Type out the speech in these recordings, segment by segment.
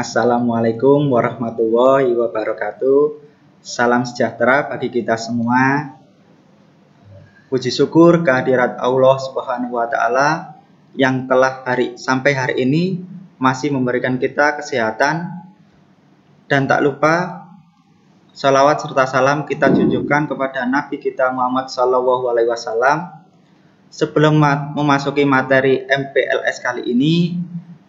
Assalamualaikum warahmatullahi wabarakatuh. Salam sejahtera bagi kita semua. Puji syukur kehadirat Allah Subhanahu wa Ta'ala yang telah sampai hari ini masih memberikan kita kesehatan, dan tak lupa salawat serta salam kita junjungkan kepada Nabi kita Muhammad SAW. Sebelum memasuki materi MPLS kali ini,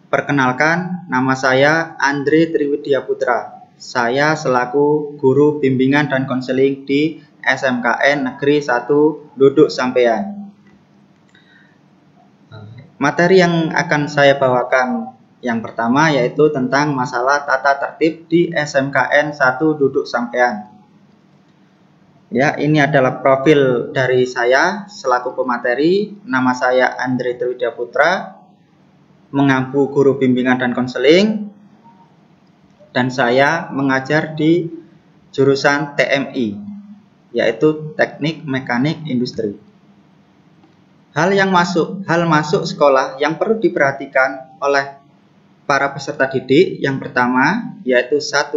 perkenalkan, nama saya Andre Triwidya Putra. Saya selaku guru bimbingan dan konseling di SMKN Negeri 1 Duduk Sampean. Materi yang akan saya bawakan yang pertama yaitu tentang masalah tata tertib di SMKN 1 Duduk Sampean. Ya, ini adalah profil dari saya selaku pemateri. Nama saya Andre Triwidya Putra, mengampu guru bimbingan dan konseling, dan saya mengajar di jurusan TMI, yaitu Teknik Mekanik Industri. Hal masuk sekolah yang perlu diperhatikan oleh para peserta didik yang pertama yaitu 1.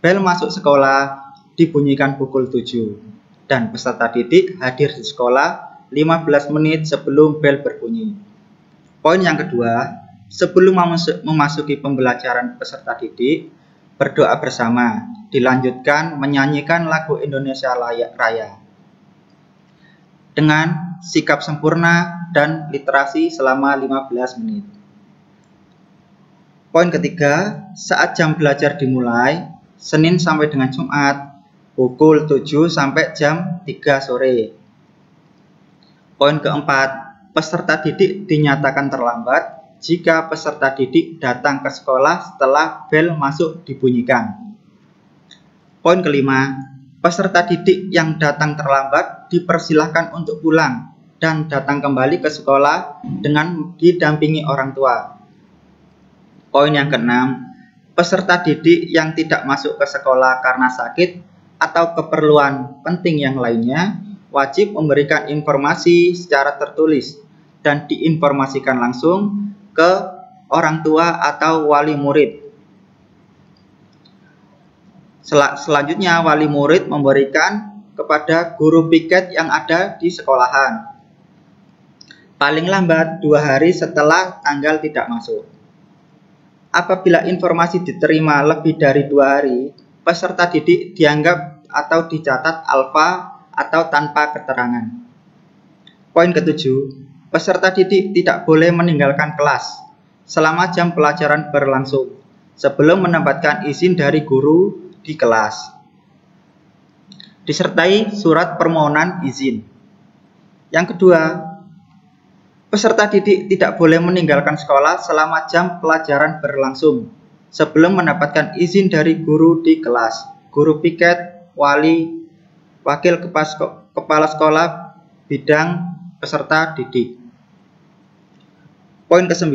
Bel masuk sekolah dibunyikan pukul 7 dan peserta didik hadir di sekolah 15 menit sebelum bel berbunyi. Poin yang kedua, sebelum memasuki pembelajaran peserta didik, berdoa bersama, dilanjutkan menyanyikan lagu Indonesia Raya dengan sikap sempurna dan literasi selama 15 menit. Poin ketiga, saat jam belajar dimulai, Senin sampai dengan Jumat, pukul 7 sampai jam 3 sore. Poin keempat, peserta didik dinyatakan terlambat jika peserta didik datang ke sekolah setelah bel masuk dibunyikan. Poin kelima, peserta didik yang datang terlambat dipersilahkan untuk pulang dan datang kembali ke sekolah dengan didampingi orang tua. Poin yang keenam, peserta didik yang tidak masuk ke sekolah karena sakit atau keperluan penting yang lainnya wajib memberikan informasi secara tertulis dan diinformasikan langsung ke orang tua atau wali murid. Selanjutnya, wali murid memberikan kepada guru piket yang ada di sekolahan paling lambat 2 hari setelah tanggal tidak masuk. Apabila informasi diterima lebih dari 2 hari, peserta didik dianggap atau dicatat alfa atau tanpa keterangan. Poin ketujuh, peserta didik tidak boleh meninggalkan kelas selama jam pelajaran berlangsung sebelum mendapatkan izin dari guru di kelas, disertai surat permohonan izin. Yang kedua, peserta didik tidak boleh meninggalkan sekolah selama jam pelajaran berlangsung sebelum mendapatkan izin dari guru di kelas, guru piket, wali, wakil kepala sekolah, bidang peserta didik. Poin ke-9,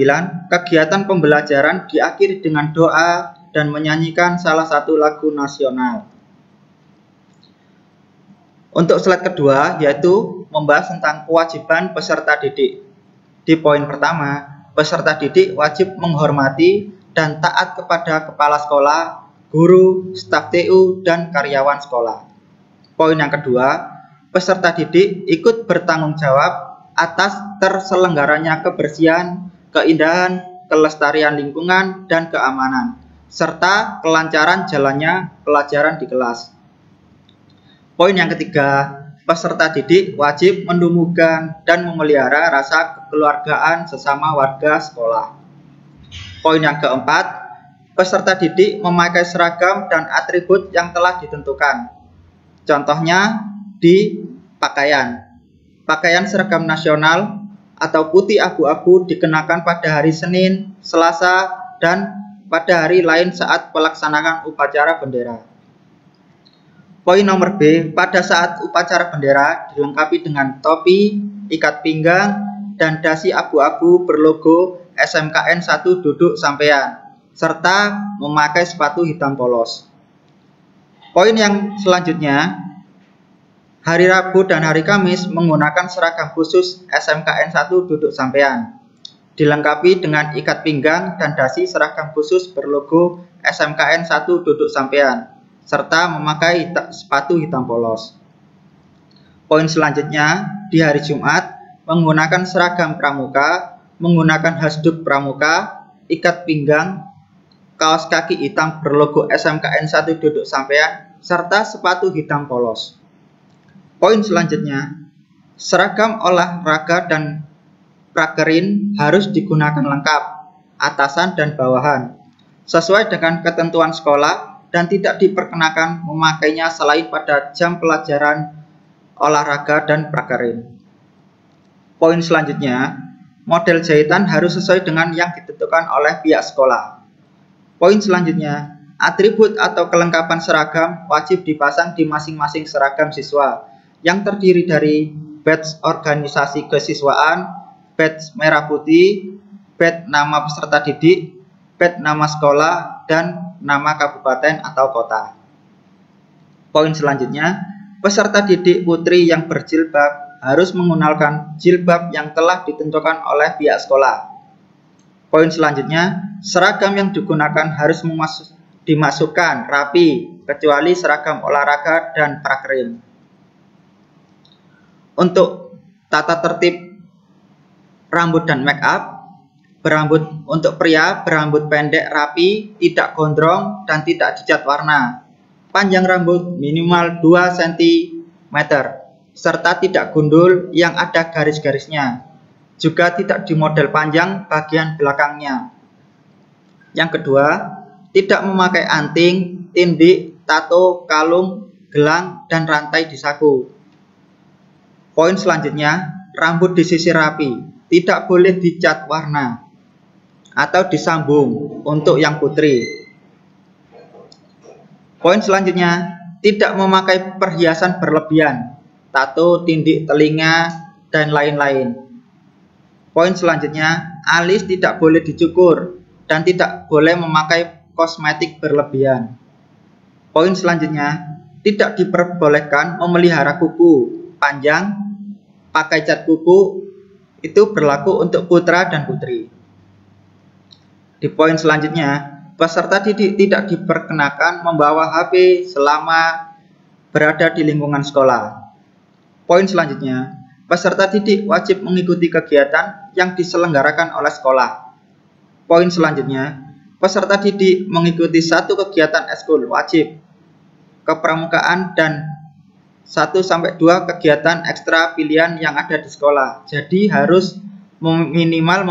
kegiatan pembelajaran diakhiri dengan doa dan menyanyikan salah satu lagu nasional. Untuk slide kedua yaitu membahas tentang kewajiban peserta didik. Di poin pertama, peserta didik wajib menghormati dan taat kepada kepala sekolah, guru, staf TU, dan karyawan sekolah. Poin yang kedua, peserta didik ikut bertanggung jawab atas terselenggaranya kebersihan, keindahan, kelestarian lingkungan, dan keamanan, serta kelancaran jalannya pelajaran di kelas. Poin yang ketiga, peserta didik wajib menumbuhkan dan memelihara rasa kekeluargaan sesama warga sekolah. Poin yang keempat, peserta didik memakai seragam dan atribut yang telah ditentukan. Contohnya di pakaian. Pakaian seragam nasional atau putih abu-abu dikenakan pada hari Senin, Selasa, dan pada hari lain saat pelaksanaan upacara bendera. Poin nomor B, pada saat upacara bendera dilengkapi dengan topi, ikat pinggang, dan dasi abu-abu berlogo SMKN 1 Duduk Sampean, serta memakai sepatu hitam polos. Poin yang selanjutnya, hari Rabu dan hari Kamis menggunakan seragam khusus SMKN 1 Duduk Sampean. dilengkapi dengan ikat pinggang dan dasi seragam khusus berlogo SMKN 1 Duduk Sampean, serta memakai sepatu hitam polos. Poin selanjutnya, di hari Jumat, menggunakan seragam pramuka, menggunakan hasduk pramuka, ikat pinggang, kaos kaki hitam berlogo SMKN 1 Duduk Sampean, serta sepatu hitam polos. Poin selanjutnya, seragam olahraga dan prakerin harus digunakan lengkap, atasan dan bawahan, sesuai dengan ketentuan sekolah dan tidak diperkenakan memakainya selain pada jam pelajaran olahraga dan prakerin. Poin selanjutnya, model jahitan harus sesuai dengan yang ditentukan oleh pihak sekolah. Poin selanjutnya, atribut atau kelengkapan seragam wajib dipasang di masing-masing seragam siswa yang terdiri dari badge organisasi kesiswaan, badge merah putih, badge nama peserta didik, badge nama sekolah, dan nama kabupaten atau kota. Poin selanjutnya, peserta didik putri yang berjilbab harus menggunakan jilbab yang telah ditentukan oleh pihak sekolah. Poin selanjutnya, seragam yang digunakan harus dimasukkan rapi, kecuali seragam olahraga dan prakerin. Untuk tata tertib rambut dan make up, untuk pria berambut pendek rapi, tidak gondrong, dan tidak dicat warna. Panjang rambut minimal 2 cm, serta tidak gundul yang ada garis-garisnya. Juga tidak dimodel panjang bagian belakangnya. Yang kedua, tidak memakai anting, tindik, tato, kalung, gelang, dan rantai di saku. Poin selanjutnya, rambut disisir rapi, tidak boleh dicat warna atau disambung untuk yang putri. Poin selanjutnya, tidak memakai perhiasan berlebihan, tato, tindik telinga, dan lain-lain. Poin selanjutnya, alis tidak boleh dicukur dan tidak boleh memakai kosmetik berlebihan. Poin selanjutnya, tidak diperbolehkan memelihara kuku panjang, pakai cat kuku, itu berlaku untuk putra dan putri. Di poin selanjutnya, peserta didik tidak diperkenakan membawa HP selama berada di lingkungan sekolah. Poin selanjutnya, peserta didik wajib mengikuti kegiatan yang diselenggarakan oleh sekolah. Poin selanjutnya, peserta didik mengikuti 1 kegiatan ekskul wajib, kepramukaan, dan 1-2 kegiatan ekstra pilihan yang ada di sekolah. Jadi harus minimal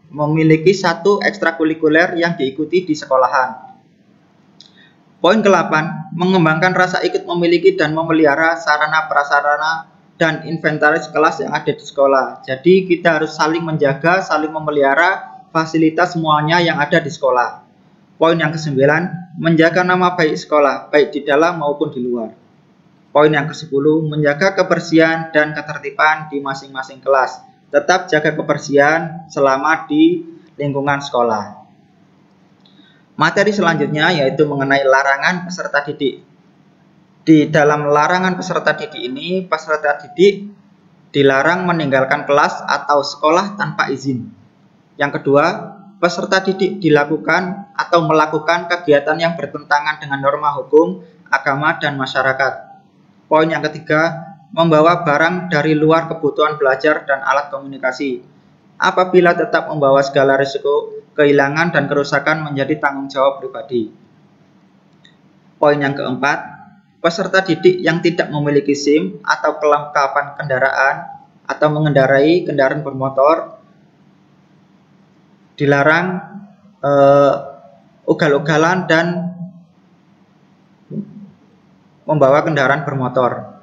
memiliki 1 ekstrakurikuler yang diikuti di sekolahan. Poin ke-8, mengembangkan rasa ikut memiliki dan memelihara sarana prasarana dan inventaris kelas yang ada di sekolah. Jadi kita harus saling menjaga, saling memelihara fasilitas semuanya yang ada di sekolah. Poin yang ke-9, menjaga nama baik sekolah, baik di dalam maupun di luar. Poin yang ke-10, menjaga kebersihan dan ketertiban di masing-masing kelas. Tetap jaga kebersihan selama di lingkungan sekolah. Materi selanjutnya yaitu mengenai larangan peserta didik. Di dalam larangan peserta didik ini, peserta didik dilarang meninggalkan kelas atau sekolah tanpa izin. Yang kedua, peserta didik dilakukan atau melakukan kegiatan yang bertentangan dengan norma hukum, agama, dan masyarakat. Poin yang ketiga, membawa barang dari luar kebutuhan belajar dan alat komunikasi. Apabila tetap membawa segala risiko, kehilangan dan kerusakan menjadi tanggung jawab pribadi. Poin yang keempat, peserta didik yang tidak memiliki SIM atau kelengkapan kendaraan atau mengendarai kendaraan bermotor dilarang ugal-ugalan dan membawa kendaraan bermotor.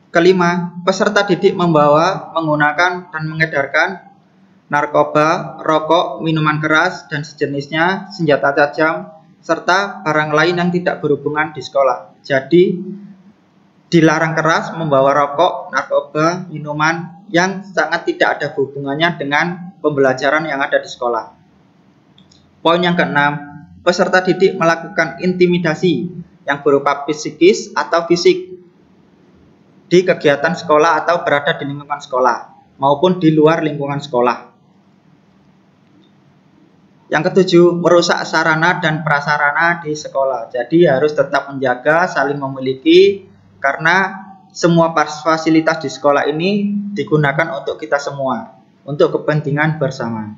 Kelima, peserta didik membawa, menggunakan, dan mengedarkan narkoba, rokok, minuman keras, dan sejenisnya, senjata tajam, serta barang lain yang tidak berhubungan di sekolah. Jadi, dilarang keras membawa rokok, narkoba, minuman yang sangat tidak ada hubungannya dengan pembelajaran yang ada di sekolah. Poin yang keenam, peserta didik melakukan intimidasi yang berupa psikis atau fisik di kegiatan sekolah atau berada di lingkungan sekolah maupun di luar lingkungan sekolah. Yang ketujuh, merusak sarana dan prasarana di sekolah. Jadi harus tetap menjaga, saling memiliki, karena semua fasilitas di sekolah ini digunakan untuk kita semua, untuk kepentingan bersama.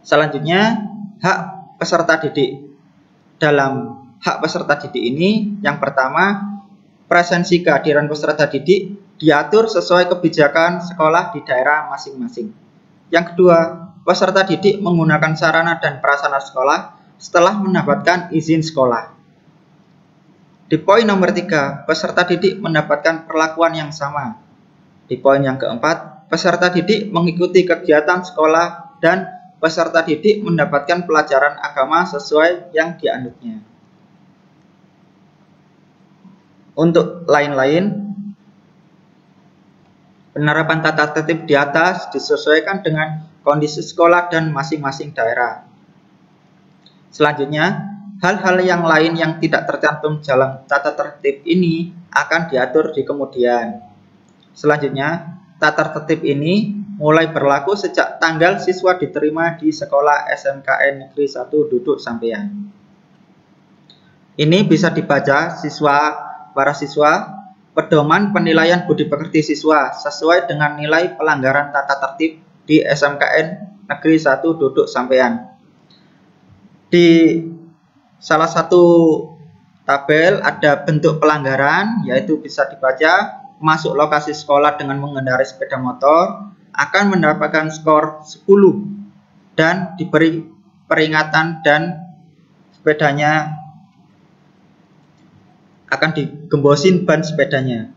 Selanjutnya, hak peserta didik. Dalam hak peserta didik ini, yang pertama, presensi kehadiran peserta didik diatur sesuai kebijakan sekolah di daerah masing-masing. Yang kedua, peserta didik menggunakan sarana dan prasarana sekolah setelah mendapatkan izin sekolah. Di poin nomor 3, peserta didik mendapatkan perlakuan yang sama. Di poin yang keempat, peserta didik mengikuti kegiatan sekolah dan peserta didik mendapatkan pelajaran agama sesuai yang dianutnya. Untuk lain-lain, penerapan tata tertib di atas disesuaikan dengan kondisi sekolah dan masing-masing daerah. Selanjutnya, hal-hal yang lain yang tidak tercantum dalam tata tertib ini akan diatur di kemudian. Selanjutnya, tata tertib ini mulai berlaku sejak tanggal siswa diterima di sekolah SMKN Negeri 1 Duduk Sampean. Ini bisa dibaca para siswa, pedoman penilaian budi pekerti siswa sesuai dengan nilai pelanggaran tata tertib di SMKN Negeri 1 Duduk Sampean. Di salah satu tabel ada bentuk pelanggaran, yaitu bisa dibaca masuk lokasi sekolah dengan mengendarai sepeda motor akan mendapatkan skor 10 dan diberi peringatan dan sepedanya akan digembosin ban sepedanya.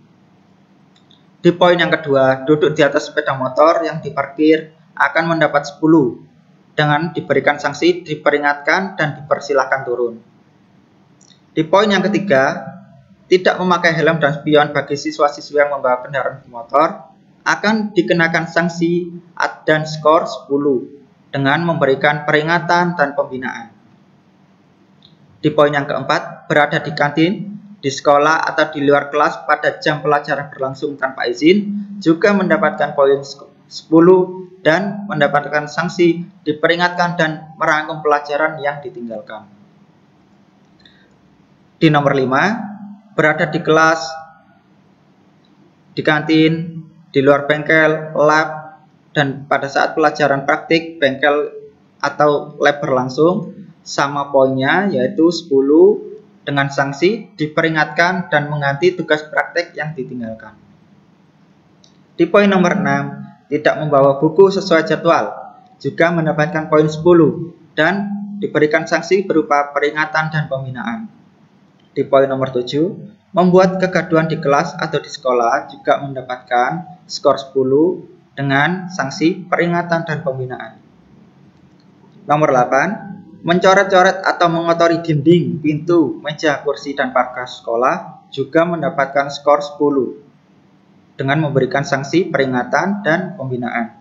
Di poin yang kedua, duduk di atas sepeda motor yang diparkir akan mendapat 10 dengan diberikan sanksi, diperingatkan dan dipersilahkan turun. Di poin yang ketiga, tidak memakai helm dan spion bagi siswa-siswi yang membawa kendaraan bermotor akan dikenakan sanksi dan skor 10 dengan memberikan peringatan dan pembinaan. Di poin yang keempat, berada di kantin, di sekolah atau di luar kelas pada jam pelajaran berlangsung tanpa izin juga mendapatkan poin 10 dan mendapatkan sanksi, diperingatkan dan merangkum pelajaran yang ditinggalkan. Di nomor 5, berada di kelas, di kantin, di luar bengkel, lab, dan pada saat pelajaran praktik bengkel atau lab berlangsung, sama poinnya yaitu 10 dengan sanksi, diperingatkan dan mengganti tugas praktek yang ditinggalkan. Di poin nomor 6, tidak membawa buku sesuai jadwal, juga mendapatkan poin 10 dan diberikan sanksi berupa peringatan dan pembinaan. Di poin nomor 7, membuat kegaduhan di kelas atau di sekolah juga mendapatkan skor 10 dengan sanksi, peringatan dan pembinaan. Nomor 8, mencoret-coret atau mengotori dinding, pintu, meja, kursi, dan pagar sekolah juga mendapatkan skor 10 dengan memberikan sanksi, peringatan, dan pembinaan.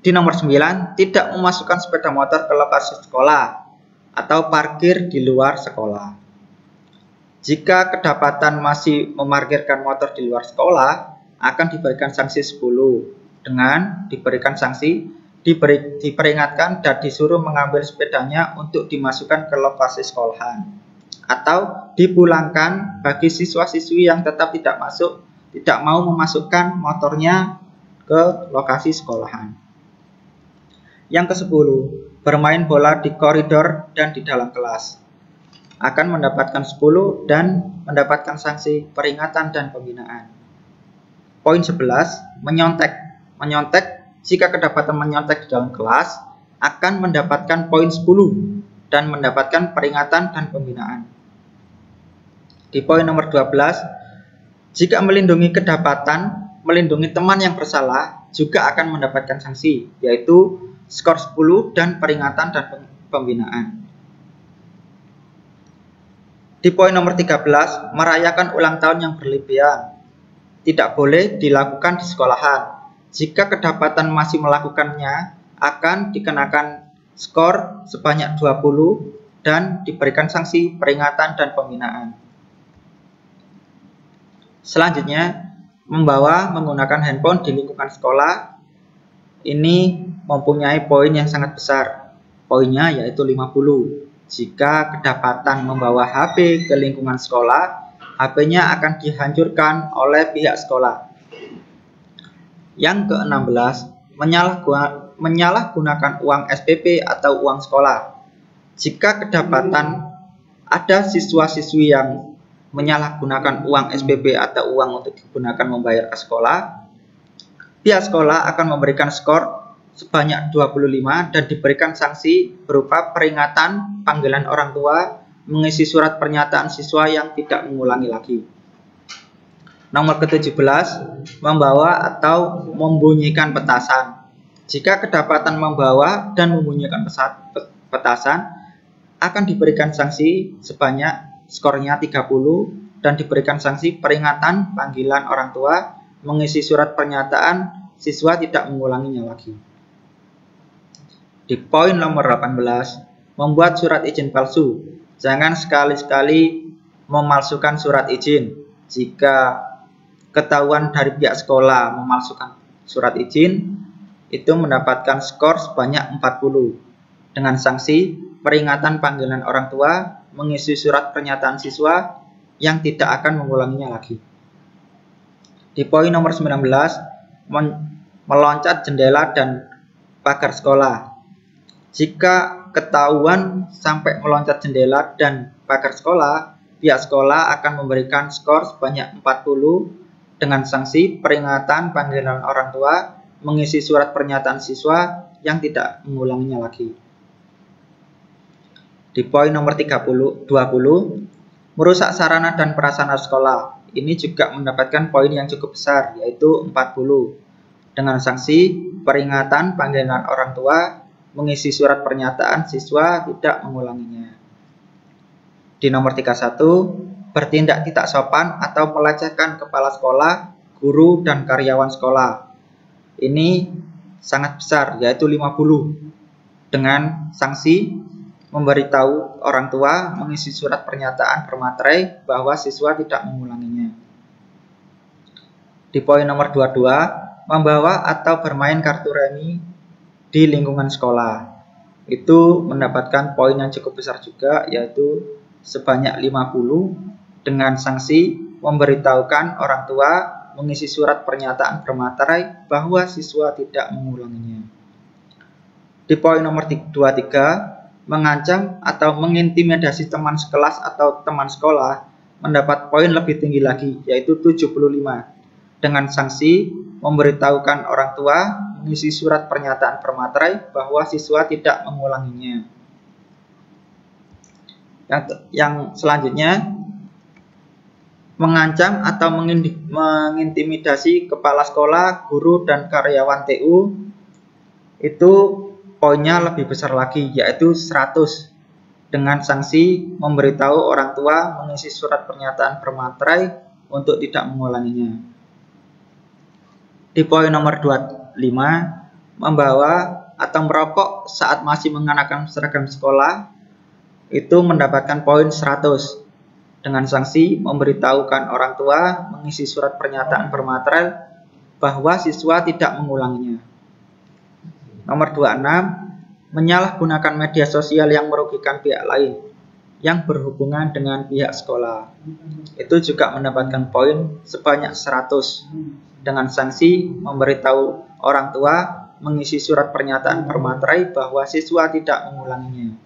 Di nomor 9, tidak memasukkan sepeda motor ke lokasi sekolah atau parkir di luar sekolah. Jika kedapatan masih memarkirkan motor di luar sekolah, akan diberikan sanksi 10 dengan diberikan sanksi, diperingatkan dan disuruh mengambil sepedanya untuk dimasukkan ke lokasi sekolahan, atau dipulangkan bagi siswa-siswi yang tetap tidak mau memasukkan motornya ke lokasi sekolahan. Yang ke-10, bermain bola di koridor dan di dalam kelas akan mendapatkan 10 dan mendapatkan sanksi, peringatan dan pembinaan. Poin 11, menyontek. Menyontek, jika kedapatan menyontek di dalam kelas akan mendapatkan poin 10 dan mendapatkan peringatan dan pembinaan. Di poin nomor 12, jika melindungi teman yang bersalah juga akan mendapatkan sanksi, yaitu skor 10 dan peringatan dan pembinaan. Di poin nomor 13, merayakan ulang tahun yang berlebihan tidak boleh dilakukan di sekolahan. Jika kedapatan masih melakukannya, akan dikenakan skor sebanyak 20 dan diberikan sanksi, peringatan, dan pembinaan. Selanjutnya, menggunakan handphone di lingkungan sekolah. Ini mempunyai poin yang sangat besar. Poinnya yaitu 50. Jika kedapatan membawa HP ke lingkungan sekolah, HP-nya akan dihancurkan oleh pihak sekolah. Yang ke-16, menyalahgunakan uang SPP atau uang sekolah. Jika kedapatan ada siswa-siswi yang menyalahgunakan uang SPP atau uang untuk digunakan membayar ke sekolah, pihak sekolah akan memberikan skor sebanyak 25 dan diberikan sanksi berupa peringatan, panggilan orang tua, mengisi surat pernyataan siswa yang tidak mengulangi lagi. Nomor ke-17, membawa atau membunyikan petasan. Jika kedapatan membawa dan membunyikan petasan, akan diberikan sanksi sebanyak skornya 30 dan diberikan sanksi peringatan, panggilan orang tua, mengisi surat pernyataan siswa tidak mengulanginya lagi. Di poin nomor 18, membuat surat izin palsu. Jangan sekali-sekali memalsukan surat izin. Jika ketahuan dari pihak sekolah memalsukan surat izin, itu mendapatkan skor sebanyak 40 dengan sanksi peringatan, panggilan orang tua, mengisi surat pernyataan siswa yang tidak akan mengulanginya lagi. Di poin nomor 19, meloncat jendela dan pagar sekolah. Jika ketahuan sampai meloncat jendela dan pagar sekolah, pihak sekolah akan memberikan skor sebanyak 40 dengan sanksi peringatan, panggilan orang tua, mengisi surat pernyataan siswa yang tidak mengulanginya lagi. Di poin nomor 20, merusak sarana dan prasarana sekolah. Ini juga mendapatkan poin yang cukup besar, yaitu 40 dengan sanksi peringatan, panggilan orang tua, mengisi surat pernyataan siswa tidak mengulanginya. Di nomor 31, bertindak tidak sopan atau melecehkan kepala sekolah, guru, dan karyawan sekolah. Ini sangat besar, yaitu 50 dengan sanksi memberitahu orang tua, mengisi surat pernyataan bermaterai bahwa siswa tidak mengulanginya. Di poin nomor 22, membawa atau bermain kartu remi di lingkungan sekolah. Itu mendapatkan poin yang cukup besar juga, yaitu sebanyak 50 dengan sanksi memberitahukan orang tua, mengisi surat pernyataan bermaterai bahwa siswa tidak mengulanginya. Di poin nomor 23, mengancam atau mengintimidasi teman sekelas atau teman sekolah, mendapat poin lebih tinggi lagi, yaitu 75 dengan sanksi memberitahukan orang tua, mengisi surat pernyataan bermaterai bahwa siswa tidak mengulanginya. Yang selanjutnya, mengancam atau mengintimidasi kepala sekolah, guru, dan karyawan TU. Itu poinnya lebih besar lagi, yaitu 100 dengan sanksi memberitahu orang tua, mengisi surat pernyataan bermaterai untuk tidak mengulanginya. Di poin nomor 25, membawa atau merokok saat masih mengenakan seragam sekolah, itu mendapatkan poin 100 dengan sanksi memberitahukan orang tua, mengisi surat pernyataan bermaterai bahwa siswa tidak mengulanginya. Nomor 26, menyalahgunakan media sosial yang merugikan pihak lain yang berhubungan dengan pihak sekolah. Itu juga mendapatkan poin sebanyak 100 dengan sanksi memberitahu orang tua, mengisi surat pernyataan bermaterai bahwa siswa tidak mengulanginya.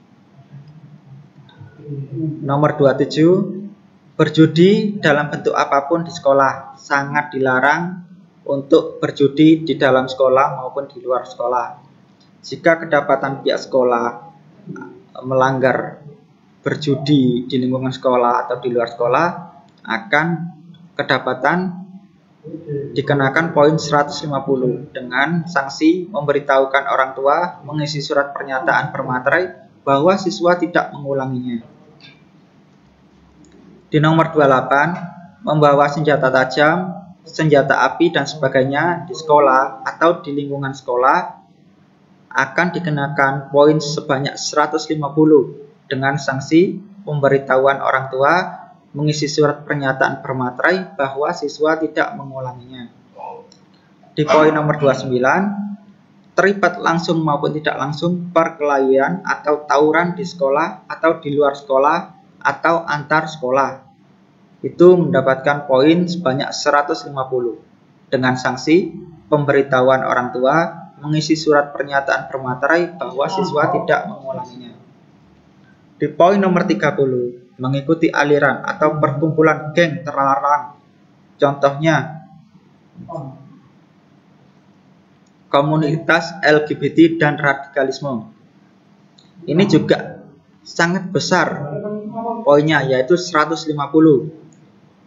Nomor 27, berjudi dalam bentuk apapun di sekolah. Sangat dilarang untuk berjudi di dalam sekolah maupun di luar sekolah. Jika kedapatan pihak sekolah melanggar berjudi di lingkungan sekolah atau di luar sekolah, akan kedapatan dikenakan poin 150 dengan sanksi memberitahukan orang tua, mengisi surat pernyataan bermaterai bahwa siswa tidak mengulanginya. Di nomor 28, membawa senjata tajam, senjata api, dan sebagainya di sekolah atau di lingkungan sekolah akan dikenakan poin sebanyak 150 dengan sanksi pemberitahuan orang tua, mengisi surat pernyataan bermaterai bahwa siswa tidak mengulanginya. Di poin nomor 29, terlibat langsung maupun tidak langsung perkelahian atau tawuran di sekolah atau di luar sekolah atau antar sekolah, itu mendapatkan poin sebanyak 150 dengan sanksi pemberitahuan orang tua mengisi surat pernyataan bermaterai bahwa siswa tidak mengulanginya. Di poin nomor 30, mengikuti aliran atau perkumpulan geng terlarang. Contohnya komunitas LGBT dan radikalisme. Ini juga sangat besar poinnya, yaitu 150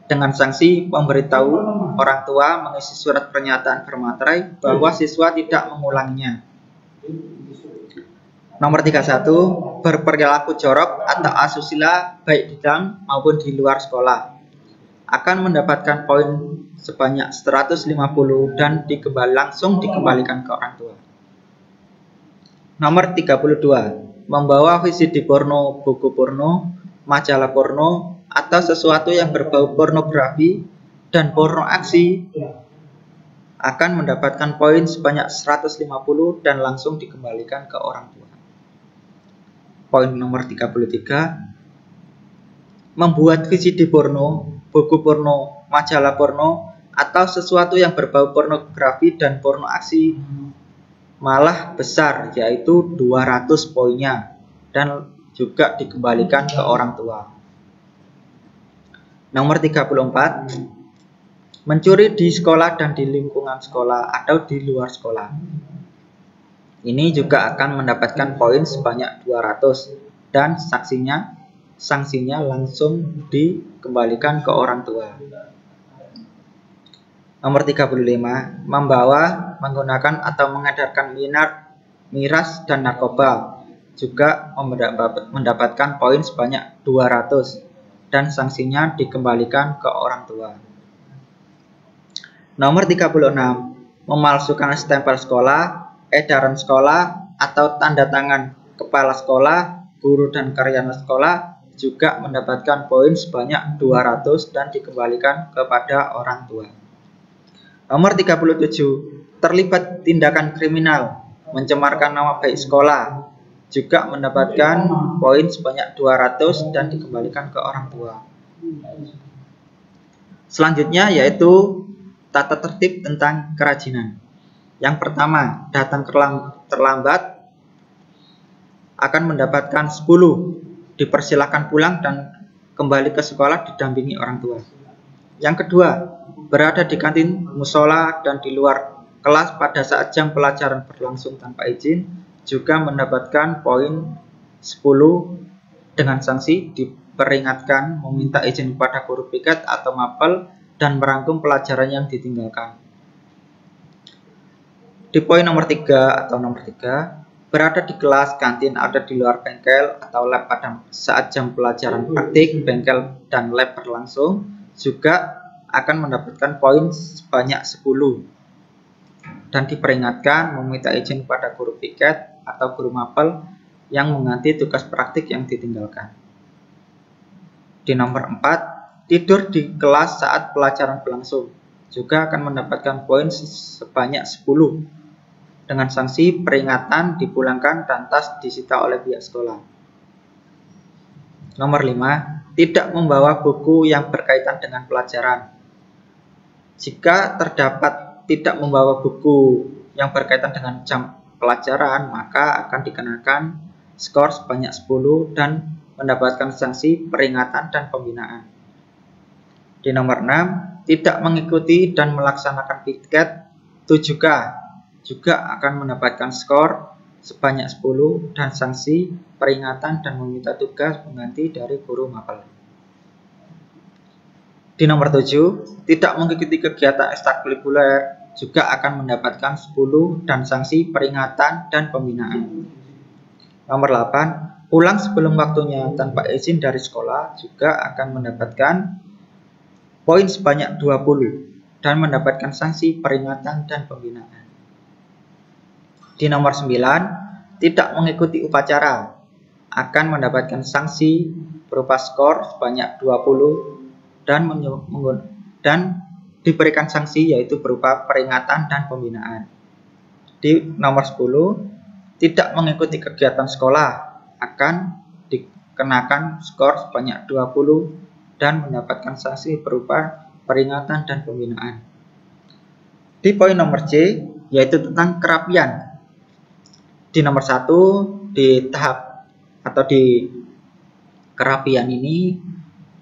dengan sanksi memberitahu orang tua mengisi surat pernyataan bermaterai bahwa siswa tidak mengulanginya. Nomor 31, berperilaku jorok atau asusila baik di dalam maupun di luar sekolah, akan mendapatkan poin sebanyak 150 dan langsung dikembalikan ke orang tua. Nomor 32, membawa VCD porno, buku porno, majalah porno, atau sesuatu yang berbau pornografi dan porno aksi akan mendapatkan poin sebanyak 150 dan langsung dikembalikan ke orang tua. Poin nomor 33, membuat VCD porno, buku porno, majalah porno, atau sesuatu yang berbau pornografi dan porno aksi malah besar, yaitu 200 poinnya dan juga dikembalikan ke orang tua. Nomor 34, mencuri di sekolah dan di lingkungan sekolah atau di luar sekolah. Ini juga akan mendapatkan poin sebanyak 200 dan sanksinya langsung dikembalikan ke orang tua. Nomor 35, membawa, menggunakan atau mengedarkan miras dan narkoba juga mendapatkan poin sebanyak 200 dan sanksinya dikembalikan ke orang tua. Nomor 36, memalsukan stempel sekolah, edaran sekolah, atau tanda tangan kepala sekolah, guru dan karyawan sekolah juga mendapatkan poin sebanyak 200 dan dikembalikan kepada orang tua. Nomor 37, terlibat tindakan kriminal, mencemarkan nama baik sekolah, juga mendapatkan poin sebanyak 200 dan dikembalikan ke orang tua. Selanjutnya yaitu tata tertib tentang kerajinan. Yang pertama, datang terlambat akan mendapatkan 10, dipersilakan pulang dan kembali ke sekolah didampingi orang tua. Yang kedua, berada di kantin, musola, dan di luar kelas pada saat jam pelajaran berlangsung tanpa izin juga mendapatkan poin 10 dengan sanksi diperingatkan, meminta izin kepada guru piket atau mapel, dan merangkum pelajaran yang ditinggalkan. Di poin nomor 3 berada di kelas, kantin, ada di luar bengkel atau lab pada saat jam pelajaran praktik, bengkel dan lab berlangsung juga akan mendapatkan poin sebanyak 10 dan diperingatkan, meminta izin kepada guru piket atau guru mapel yang mengganti tugas praktik yang ditinggalkan. Di nomor 4, tidur di kelas saat pelajaran berlangsung juga akan mendapatkan poin sebanyak 10 dengan sanksi peringatan, dipulangkan, dan tas disita oleh pihak sekolah. Nomor 5, tidak membawa buku yang berkaitan dengan pelajaran. Jika terdapat tidak membawa buku yang berkaitan dengan jam pelajaran, maka akan dikenakan skor sebanyak 10 dan mendapatkan sanksi peringatan dan pembinaan. Di nomor 6, tidak mengikuti dan melaksanakan piket 7K juga akan mendapatkan skor sebanyak 10 dan sanksi peringatan dan meminta tugas pengganti dari guru mapel. Di nomor 7, tidak mengikuti kegiatan ekstrakurikuler juga akan mendapatkan 10 dan sanksi peringatan dan pembinaan. Nomor 8, pulang sebelum waktunya tanpa izin dari sekolah juga akan mendapatkan poin sebanyak 20 dan mendapatkan sanksi peringatan dan pembinaan. Di nomor 9, tidak mengikuti upacara akan mendapatkan sanksi berupa skor sebanyak 20 dan diberikan sanksi yaitu berupa peringatan dan pembinaan. Di nomor 10, tidak mengikuti kegiatan sekolah akan dikenakan skor sebanyak 20 dan mendapatkan sanksi berupa peringatan dan pembinaan. Di poin nomor C, yaitu tentang kerapian. Di nomor 1, di tahap atau di kerapian ini,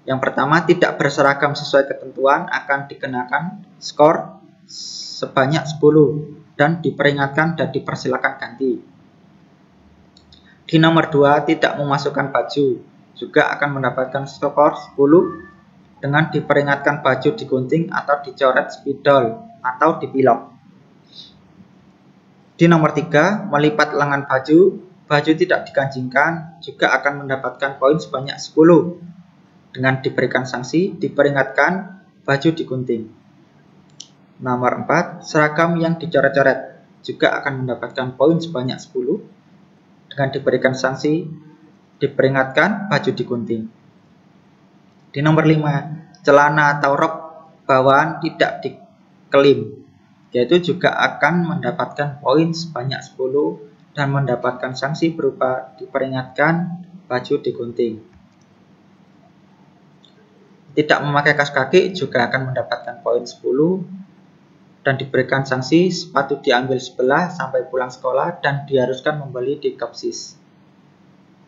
yang pertama, tidak berseragam sesuai ketentuan akan dikenakan skor sebanyak 10 dan diperingatkan dan dipersilakan ganti. Di nomor 2, tidak memasukkan baju juga akan mendapatkan skor 10 dengan diperingatkan baju digunting atau dicoret spidol atau dipilok. Di nomor 3, melipat lengan baju tidak diganjingkan juga akan mendapatkan poin sebanyak 10 dengan diberikan sanksi, diperingatkan, baju digunting. Nomor 4, seragam yang dicoret-coret juga akan mendapatkan poin sebanyak 10 dengan diberikan sanksi, diperingatkan, baju digunting. Di nomor 5, celana atau rok bawahan tidak dikelin, yaitu juga akan mendapatkan poin sebanyak 10 dan mendapatkan sanksi berupa diperingatkan, baju digunting. Tidak memakai kaos kaki juga akan mendapatkan poin 10 dan diberikan sanksi sepatu diambil sebelah sampai pulang sekolah dan diharuskan membeli di Kopsis.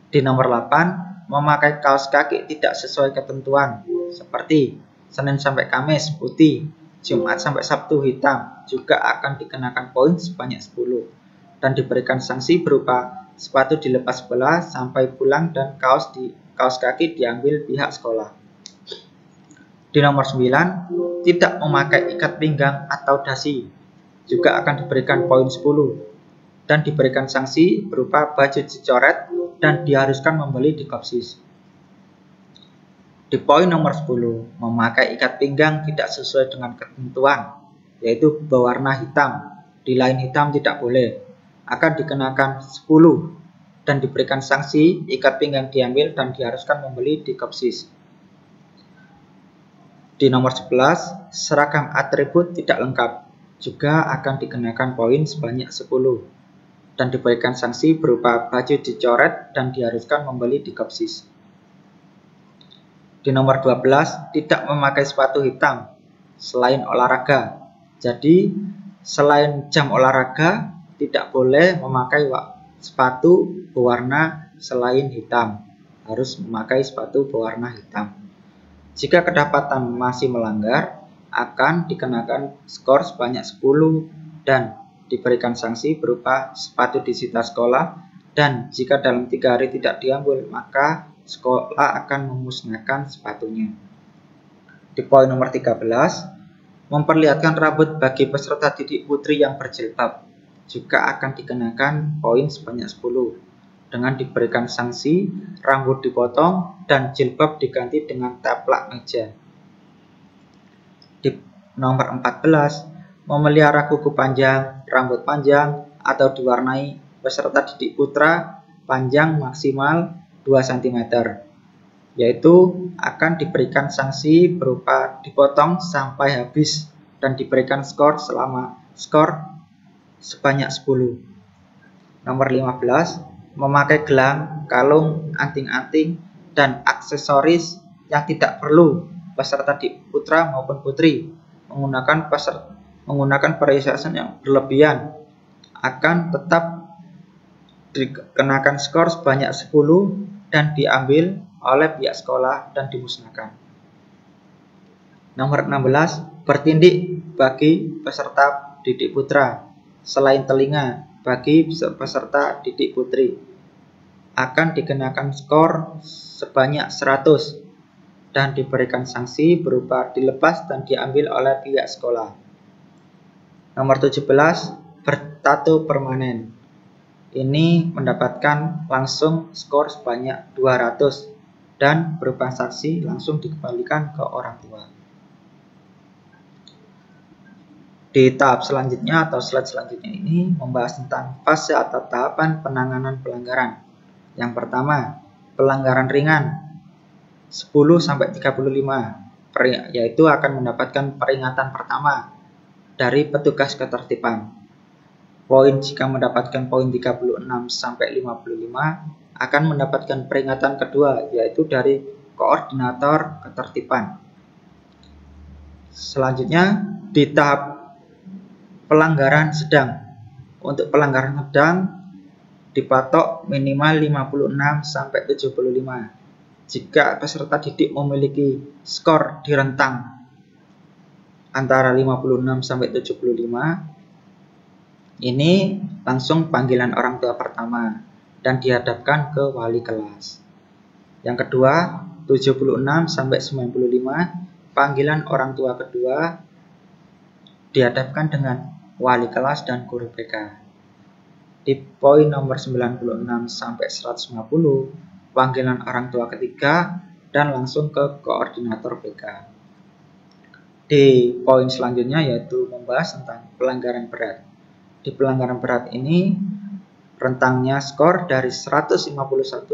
Di nomor 8, memakai kaos kaki tidak sesuai ketentuan seperti Senin sampai Kamis putih, Jumat sampai Sabtu hitam juga akan dikenakan poin sebanyak 10 dan diberikan sanksi berupa sepatu dilepas sebelah sampai pulang dan kaos kaki diambil pihak sekolah. Di nomor 9, tidak memakai ikat pinggang atau dasi juga akan diberikan poin 10 dan diberikan sanksi berupa baju dicoret dan diharuskan membeli di Kopsis. Di poin nomor 10, memakai ikat pinggang tidak sesuai dengan ketentuan, yaitu berwarna hitam, di lain hitam tidak boleh, akan dikenakan 10 dan diberikan sanksi, ikat pinggang diambil dan diharuskan membeli di Kopsis. Di nomor 11, seragam atribut tidak lengkap juga akan dikenakan poin sebanyak 10 dan diberikan sanksi berupa baju dicoret dan diharuskan membeli di Kopsis. Di nomor 12, tidak memakai sepatu hitam selain olahraga. Jadi, selain jam olahraga, tidak boleh memakai sepatu berwarna selain hitam. Harus memakai sepatu berwarna hitam. Jika kedapatan masih melanggar, akan dikenakan skor sebanyak 10 dan diberikan sanksi berupa sepatu disita sekolah, dan jika dalam 3 hari tidak diambil, maka sekolah akan memusnahkan sepatunya. Di poin nomor 13, memperlihatkan rambut bagi peserta didik putri yang berjilbab juga akan dikenakan poin sebanyak 10 dengan diberikan sanksi, rambut dipotong dan jilbab diganti dengan taplak meja. Di nomor 14, memelihara kuku panjang, rambut panjang, atau diwarnai peserta didik putra panjang maksimal 2 cm, yaitu akan diberikan sanksi berupa dipotong sampai habis dan diberikan skor sebanyak 10. Nomor 15, memakai gelang, kalung, anting-anting, dan aksesoris yang tidak perlu peserta didik putra maupun putri menggunakan perhiasan yang berlebihan akan tetap dikenakan skor sebanyak 10 dan diambil oleh pihak sekolah dan dimusnahkan. Nomor 16, bertindik bagi peserta didik putra selain telinga bagi peserta didik putri akan dikenakan skor sebanyak 100 dan diberikan sanksi berupa dilepas dan diambil oleh pihak sekolah. Nomor 17, bertato permanen. Ini mendapatkan langsung skor sebanyak 200 dan berupa sanksi langsung dikembalikan ke orang tua. Di tahap selanjutnya atau slide selanjutnya ini membahas tentang fase atau tahapan penanganan pelanggaran. Yang pertama, pelanggaran ringan 10-35, yaitu akan mendapatkan peringatan pertama dari petugas ketertiban. Poin jika mendapatkan poin 36 sampai 55 akan mendapatkan peringatan kedua, yaitu dari koordinator ketertiban. Selanjutnya di tahap pelanggaran sedang. Untuk pelanggaran sedang dipatok minimal 56 sampai 75. Jika peserta didik memiliki skor di rentang antara 56 sampai 75, ini langsung panggilan orang tua pertama dan dihadapkan ke wali kelas. Yang kedua, 76 sampai 95, panggilan orang tua kedua dihadapkan dengan wali kelas dan guru BK. Di poin nomor 96 sampai 150, panggilan orang tua ketiga dan langsung ke koordinator BK. Di poin selanjutnya yaitu membahas tentang pelanggaran berat. Di pelanggaran berat ini rentangnya skor dari 151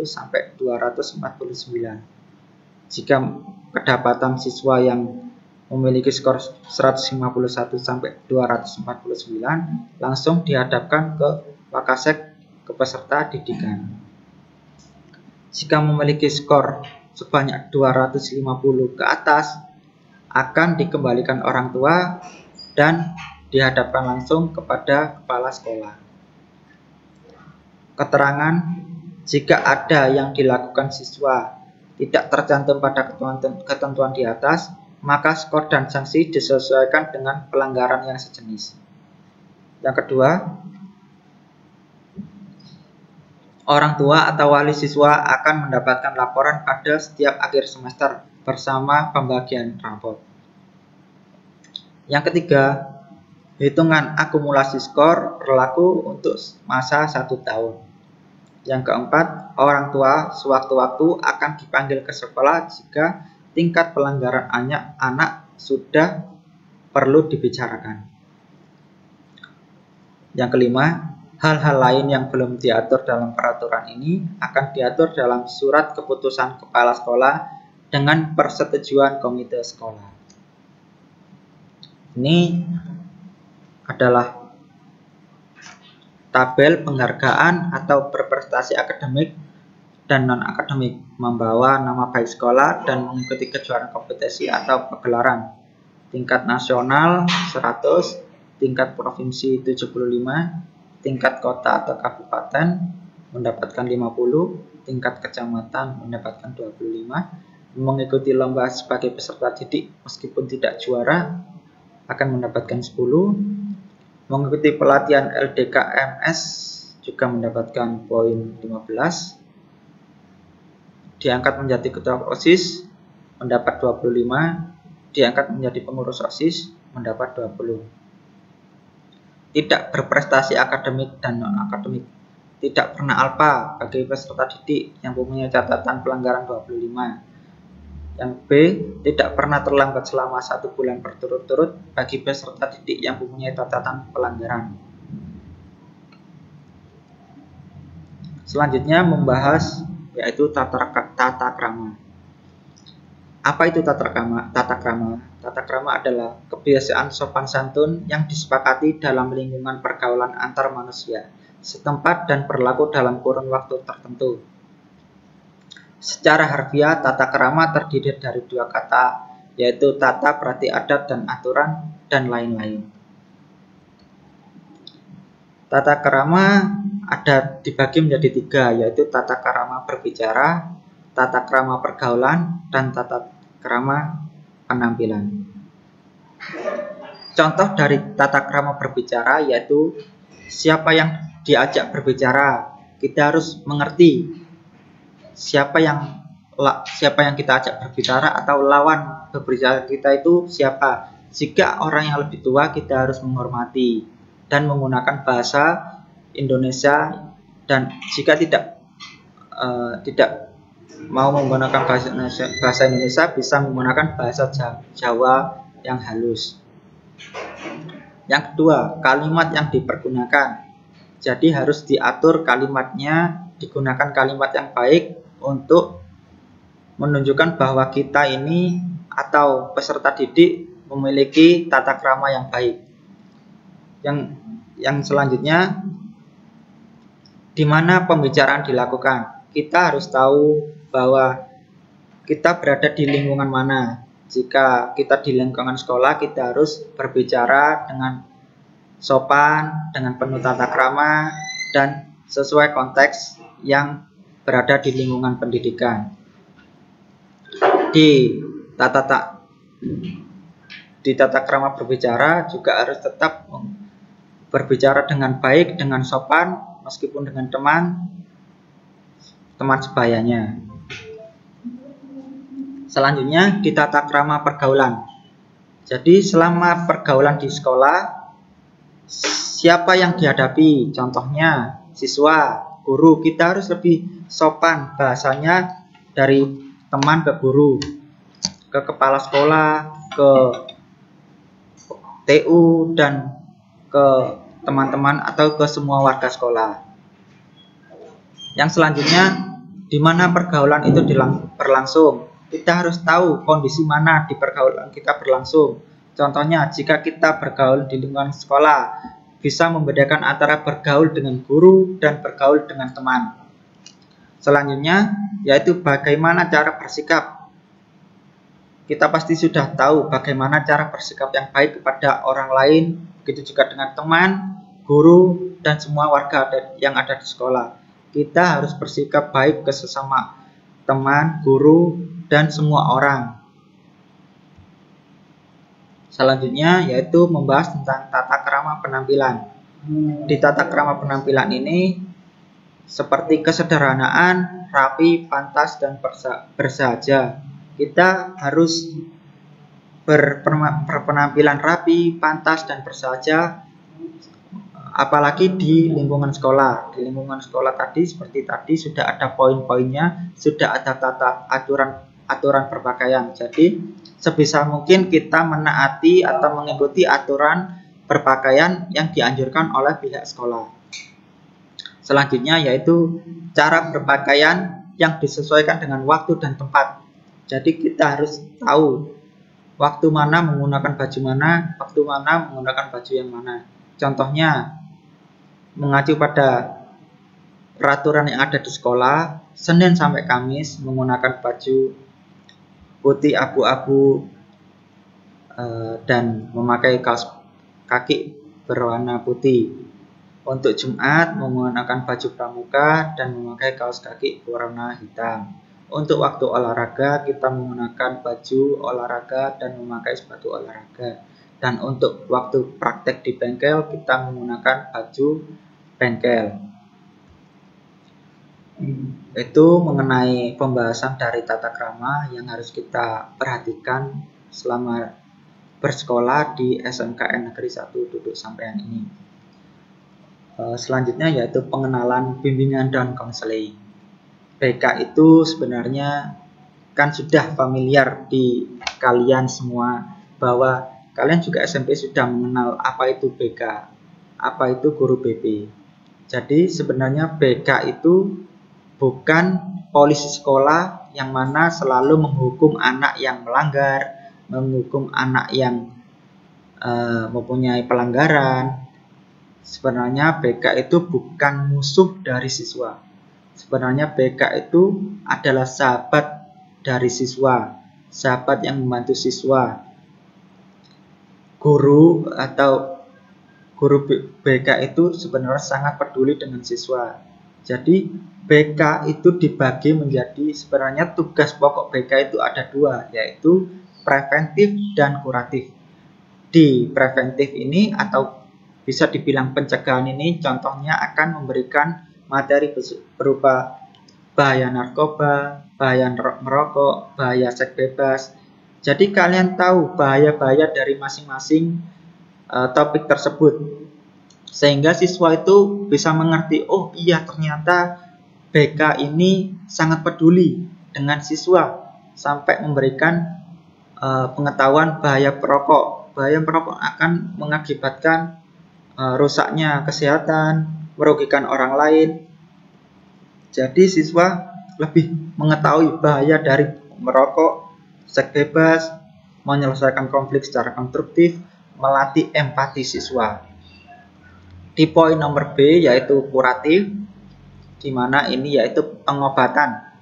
sampai 249. Jika kedapatan siswa yang memiliki skor 151 sampai 249 langsung dihadapkan ke Wakasek, ke peserta didikan. Jika memiliki skor sebanyak 250 ke atas akan dikembalikan orang tua dan dihadapkan langsung kepada kepala sekolah. Keterangan jika ada yang dilakukan siswa tidak tercantum pada ketentuan di atas, maka skor dan sanksi disesuaikan dengan pelanggaran yang sejenis. Yang kedua, orang tua atau wali siswa akan mendapatkan laporan pada setiap akhir semester bersama pembagian rapot. Yang ketiga, hitungan akumulasi skor berlaku untuk masa 1 tahun. Yang keempat, orang tua sewaktu-waktu akan dipanggil ke sekolah jika tingkat pelanggaran anak sudah perlu dibicarakan. Yang kelima, hal-hal lain yang belum diatur dalam peraturan ini akan diatur dalam surat keputusan kepala sekolah dengan persetujuan komite sekolah. Ini adalah tabel penghargaan atau berprestasi akademik dan non-akademik, membawa nama baik sekolah dan mengikuti kejuaraan kompetisi atau pagelaran tingkat nasional 100, tingkat provinsi 75, tingkat kota atau kabupaten mendapatkan 50, tingkat kecamatan mendapatkan 25, mengikuti lomba sebagai peserta didik meskipun tidak juara akan mendapatkan 10, mengikuti pelatihan LDKMS juga mendapatkan poin 15, diangkat menjadi ketua OSIS mendapat 25, diangkat menjadi pengurus OSIS mendapat 20. Tidak berprestasi akademik dan non-akademik, tidak pernah alfa bagi peserta didik yang mempunyai catatan pelanggaran 25. Yang B, tidak pernah terlambat selama 1 bulan berturut-turut bagi peserta didik yang mempunyai catatan pelanggaran. Selanjutnya membahas yaitu tata krama. Apa itu tata krama? Tata krama adalah kebiasaan sopan santun yang disepakati dalam lingkungan pergaulan antar manusia setempat dan berlaku dalam kurun waktu tertentu. Secara harfiah, tata krama terdiri dari 2 kata, yaitu tata berarti adat dan aturan, dan lain-lain. Tata krama ada dibagi menjadi 3, yaitu tata krama berbicara, tata krama pergaulan, dan tata krama penampilan. Contoh dari tata krama berbicara yaitu siapa yang diajak berbicara, kita harus mengerti siapa yang kita ajak berbicara atau lawan berbicara kita itu siapa. Jika orang yang lebih tua kita harus menghormati dan menggunakan bahasa Indonesia, dan jika tidak mau menggunakan bahasa Indonesia bisa menggunakan bahasa Jawa yang halus. Yang kedua, kalimat yang dipergunakan. Jadi harus diatur kalimatnya, digunakan kalimat yang baik untuk menunjukkan bahwa kita ini atau peserta didik memiliki tata krama yang baik. Yang Yang selanjutnya, di mana pembicaraan dilakukan. Kita harus tahu bahwa kita berada di lingkungan mana. Jika kita di lingkungan sekolah, kita harus berbicara dengan sopan, dengan penuh tata krama, dan sesuai konteks yang berada di lingkungan pendidikan. Di tata krama berbicara juga harus tetap berbicara dengan baik, dengan sopan, meskipun dengan teman sebayanya. Selanjutnya, di tata krama pergaulan. Jadi selama pergaulan di sekolah, siapa yang dihadapi? Contohnya siswa, guru, kita harus lebih sopan bahasanya dari teman ke guru, ke kepala sekolah, ke TU, dan ke teman-teman atau ke semua warga sekolah. Yang selanjutnya, di mana pergaulan itu berlangsung. Kita harus tahu kondisi mana di pergaulan kita berlangsung. Contohnya, jika kita bergaul di lingkungan sekolah, bisa membedakan antara bergaul dengan guru dan bergaul dengan teman. Selanjutnya, yaitu bagaimana cara bersikap. Kita pasti sudah tahu bagaimana cara bersikap yang baik kepada orang lain, begitu juga dengan teman, guru, dan semua warga yang ada di sekolah. Kita harus bersikap baik ke sesama teman, guru, dan semua orang. Selanjutnya yaitu membahas tentang tata krama penampilan. Di tata krama penampilan ini seperti kesederhanaan, rapi, pantas, dan bersahaja. Kita harus berpenampilan rapi, pantas, dan bersahaja, apalagi di lingkungan sekolah. Di lingkungan sekolah tadi, seperti tadi, sudah ada poin-poinnya, sudah ada aturan berpakaian. Jadi sebisa mungkin kita menaati atau mengikuti aturan berpakaian yang dianjurkan oleh pihak sekolah. Selanjutnya yaitu cara berpakaian yang disesuaikan dengan waktu dan tempat. Jadi kita harus tahu waktu mana menggunakan baju mana, waktu mana menggunakan baju yang mana. Contohnya, mengacu pada peraturan yang ada di sekolah, Senin sampai Kamis menggunakan baju putih abu-abu dan memakai kaos kaki berwarna putih. Untuk Jumat menggunakan baju pramuka dan memakai kaos kaki berwarna hitam. Untuk waktu olahraga kita menggunakan baju olahraga dan memakai sepatu olahraga. Dan untuk waktu praktek di bengkel kita menggunakan baju bengkel. Itu mengenai pembahasan dari tata krama yang harus kita perhatikan selama bersekolah di SMKN Negeri 1 Duduk Sampean ini. Selanjutnya yaitu pengenalan bimbingan dan konseling. BK itu sebenarnya kan sudah familiar di kalian semua, bahwa kalian juga SMP sudah mengenal apa itu BK, apa itu guru BP. Jadi sebenarnya BK itu bukan polisi sekolah yang mana selalu menghukum anak yang melanggar, menghukum anak yang mempunyai pelanggaran. Sebenarnya BK itu bukan musuh dari siswa. Sebenarnya BK itu adalah sahabat dari siswa, sahabat yang membantu siswa. Guru atau guru BK itu sebenarnya sangat peduli dengan siswa. Jadi BK itu dibagi menjadi, sebenarnya tugas pokok BK itu ada dua, yaitu preventif dan kuratif. Di preventif ini atau bisa dibilang pencegahan ini, contohnya akan memberikan materi berupa bahaya narkoba, bahaya merokok, bahaya seks bebas. Jadi kalian tahu bahaya-bahaya dari masing-masing topik tersebut, sehingga siswa itu bisa mengerti, oh iya ternyata BK ini sangat peduli dengan siswa, sampai memberikan pengetahuan bahaya perokok. Bahaya perokok akan mengakibatkan rusaknya kesehatan, merugikan orang lain. Jadi siswa lebih mengetahui bahaya dari merokok, seks bebas, menyelesaikan konflik secara konstruktif, melatih empati siswa. Di poin nomor B yaitu kuratif, di mana ini yaitu pengobatan.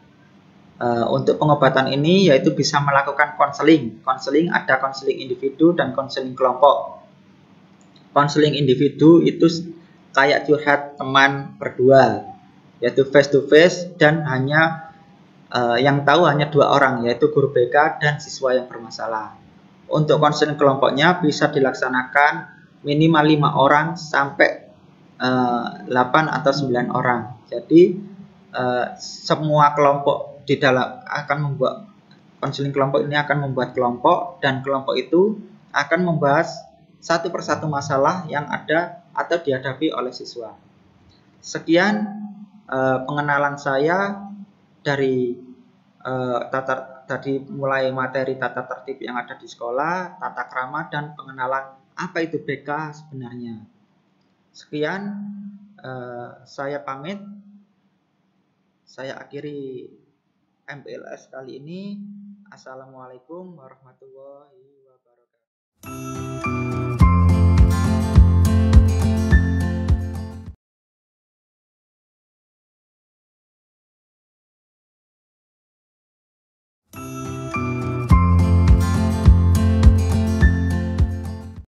Untuk pengobatan ini yaitu bisa melakukan konseling. Konseling ada konseling individu dan konseling kelompok. Konseling individu itu kayak curhat teman berdua, yaitu face to face, dan hanya yang tahu hanya 2 orang, yaitu guru BK dan siswa yang bermasalah. Untuk konseling kelompoknya bisa dilaksanakan minimal 5 orang sampai 8 atau 9 orang. Jadi semua kelompok di dalam akan membuat konseling kelompok ini akan membuat kelompok, dan kelompok itu akan membahas satu persatu masalah yang ada atau dihadapi oleh siswa. Sekian pengenalan saya dari tadi mulai materi tata tertib yang ada di sekolah, tata krama, dan pengenalan apa itu BK sebenarnya. Sekian, saya pamit. Saya akhiri MPLS kali ini. Assalamualaikum warahmatullahi wabarakatuh.